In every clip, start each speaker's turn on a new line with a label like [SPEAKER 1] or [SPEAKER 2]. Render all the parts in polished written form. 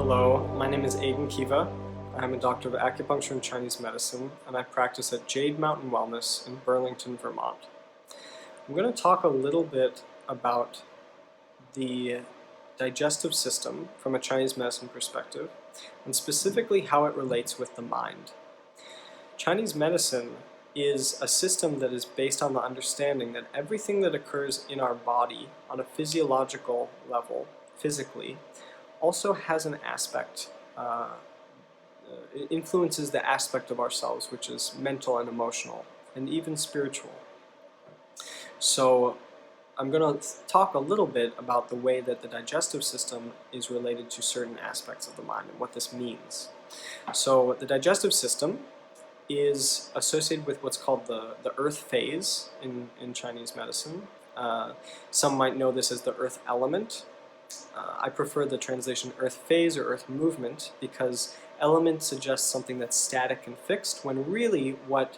[SPEAKER 1] Hello, my name is Aiden Kiva. I'm a doctor of acupuncture and Chinese medicine, and I practice at Jade Mountain Wellness in Burlington, Vermont. I'm going to talk a little bit about the digestive system from a Chinese medicine perspective, and specifically how it relates with the mind. Chinese medicine is a system that is based on the understanding that everything that occurs in our body on a physiological level, physically, also has an aspect, it influences the aspect of ourselves, which is mental and emotional, and even spiritual. So I'm going to talk a little bit about the way that the digestive system is related to certain aspects of the mind and what this means. So the digestive system is associated with what's called the earth phase in Chinese medicine. Some might know this as the earth element. I prefer the translation earth phase or earth movement because element suggests something that's static and fixed, when really what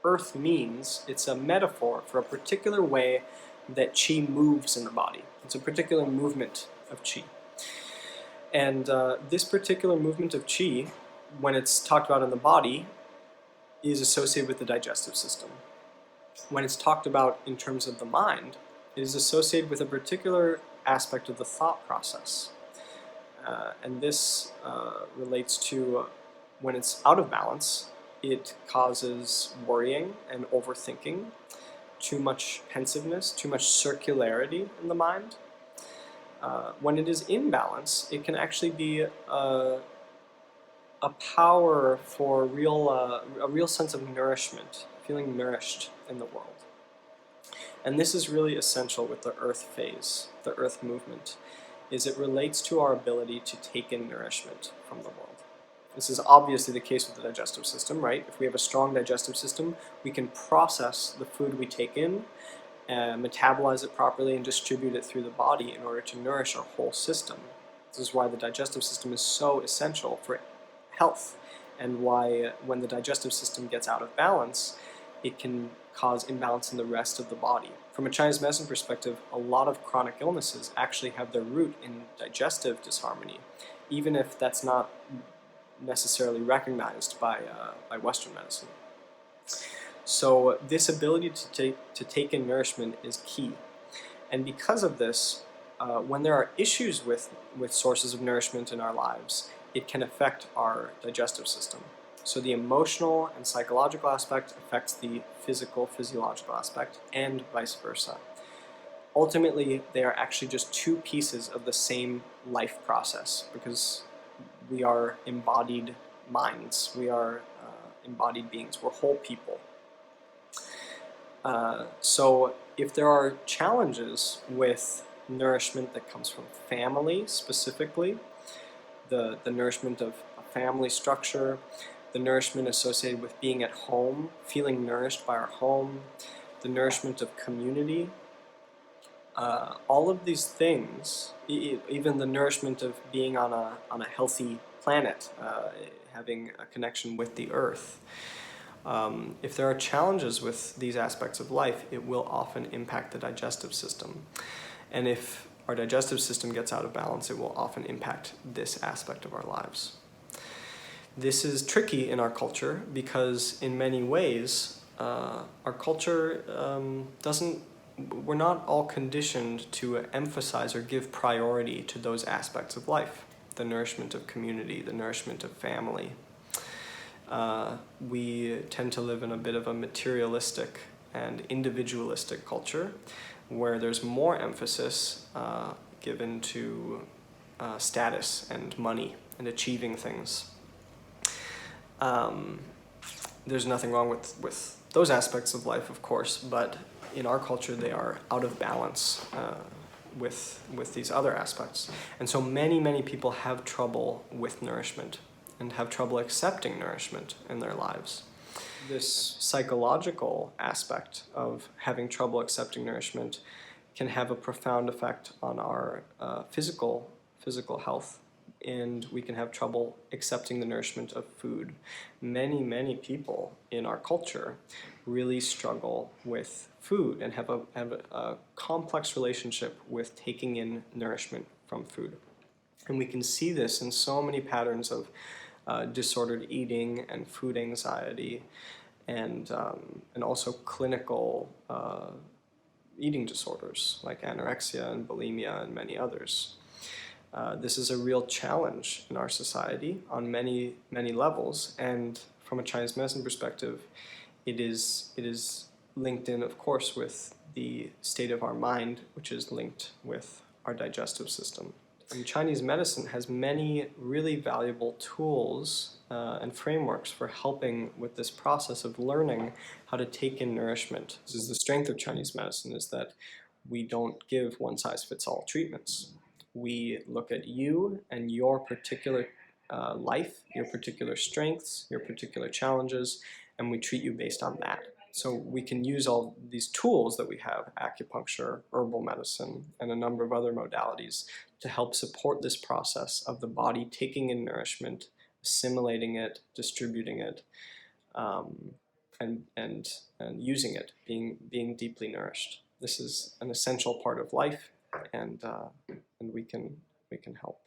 [SPEAKER 1] earth means, it's a metaphor for a particular way that qi moves in the body. It's a particular movement of qi. And this particular movement of qi, when it's talked about in the body, is associated with the digestive system. When it's talked about in terms of the mind, it is associated with a particular aspect of the thought process. And this relates to when it's out of balance, it causes worrying and overthinking, too much pensiveness, too much circularity in the mind. When it is in balance, it can actually be a power for a real sense of nourishment, feeling nourished in the world. And this is really essential with the earth phase, the earth movement, is it relates to our ability to take in nourishment from the world. This is obviously the case with the digestive system, right? If we have a strong digestive system, we can process the food we take in, metabolize it properly, and distribute it through the body in order to nourish our whole system. This is why the digestive system is so essential for health, and why when the digestive system gets out of balance, it can cause imbalance in the rest of the body. From a Chinese medicine perspective, a lot of chronic illnesses actually have their root in digestive disharmony, even if that's not necessarily recognized by Western medicine. So this ability to take in nourishment is key. And because of this, when there are issues with sources of nourishment in our lives, it can affect our digestive system. So the emotional and psychological aspect affects the physiological aspect, and vice versa. Ultimately, they are actually just two pieces of the same life process, because we are embodied minds, we are embodied beings, we're whole people. So if there are challenges with nourishment that comes from family specifically, the nourishment of a family structure, the nourishment associated with being at home, feeling nourished by our home, the nourishment of community, all of these things, even the nourishment of being on a healthy planet, having a connection with the earth. If there are challenges with these aspects of life, it will often impact the digestive system. And if our digestive system gets out of balance, it will often impact this aspect of our lives. This is tricky in our culture because in many ways our culture we're not all conditioned to emphasize or give priority to those aspects of life, the nourishment of community, the nourishment of family. We tend to live in a bit of a materialistic and individualistic culture where there's more emphasis given to status and money and achieving things. There's nothing wrong with those aspects of life, of course, but in our culture they are out of balance with these other aspects. And so many people have trouble with nourishment and have trouble accepting nourishment in their lives. This psychological aspect of having trouble accepting nourishment can have a profound effect on our physical health, and we can have trouble accepting the nourishment of food. Many people in our culture really struggle with food and have a complex relationship with taking in nourishment from food. And we can see this in so many patterns of disordered eating and food anxiety, and also clinical eating disorders like anorexia and bulimia and many others. This is a real challenge in our society on many, many levels, and from a Chinese medicine perspective, it is linked in, of course, with the state of our mind, which is linked with our digestive system. And Chinese medicine has many really valuable tools and frameworks for helping with this process of learning how to take in nourishment. This is the strength of Chinese medicine, is that we don't give one-size-fits-all treatments. We look at you and your particular life, your particular strengths, your particular challenges, and we treat you based on that. So we can use all these tools that we have, acupuncture, herbal medicine, and a number of other modalities to help support this process of the body taking in nourishment, assimilating it, distributing it, and using it, being deeply nourished. This is an essential part of life, and we can help.